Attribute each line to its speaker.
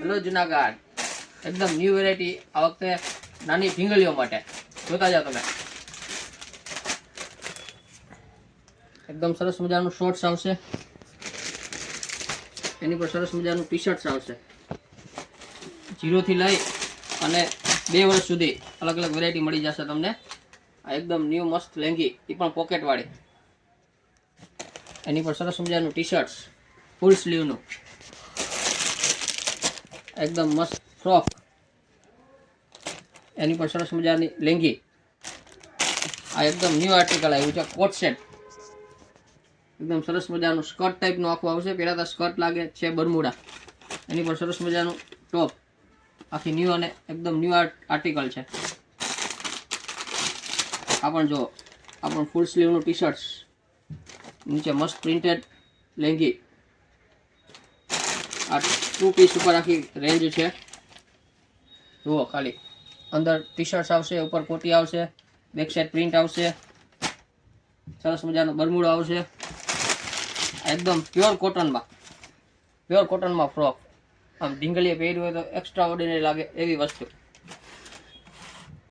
Speaker 1: Hello Junagadh, એકદમ new variety આ વખતે નાની ઢીંગલીઓ માટે. જોતા જાઓ તમે. એકદમ સરસ મજાનું શોર્ટ્સ આવશે, એની પર સરસ મજાનું ટી શર્ટ્સ આવશે. 0 થી લઈ અને 2 વર્ષ સુધી અલગ અલગ વેરાયટી મળી જશે તમને. આ એકદમ ન્યૂ મસ્ત લેંગી, એ પણ પોકેટ વાળી. એની પર સરસ મજાનું ટી શર્ટ્સ ફૂલ સ્લીવનું, એકદમ મસ્ત ફ્રોક. એની પર સરસ મજાની લેંગી. આ એકદમ ન્યૂ આર્ટિકલ આવ્યું છે, કોટ સેટ. એકદમ સરસ મજાનું સ્કર્ટ ટાઈપનું આખું આવશે. પહેલાં તો સ્કર્ટ લાગે છે બરમુડા. એની પર સરસ મજાનું ટોપ, આખી ન્યૂ અને એકદમ ન્યૂ આર્ટિકલ છે. આ પણ જો, આ પણ ફૂલ સ્લીવનું ટી શર્ટ્સ, નીચે મસ્ત પ્રિન્ટેડ લેંગી. આ 2 પીસ ઉપર આખી રેન્જ છે. જુઓ ખાલી, અંદર ટી શર્ટ્સ આવશે, ઉપર કોટી આવશે, બેક સાઈડ પ્રિન્ટ આવશે, સરસ મજાનો બરમુડો આવશે. એકદમ પ્યોર કોટનમાં ફ્રોક. આમ ઢીંગલીએ પહેર્યું હોય તો એક્સ્ટ્રા ઓર્ડિનરી લાગે એવી વસ્તુ.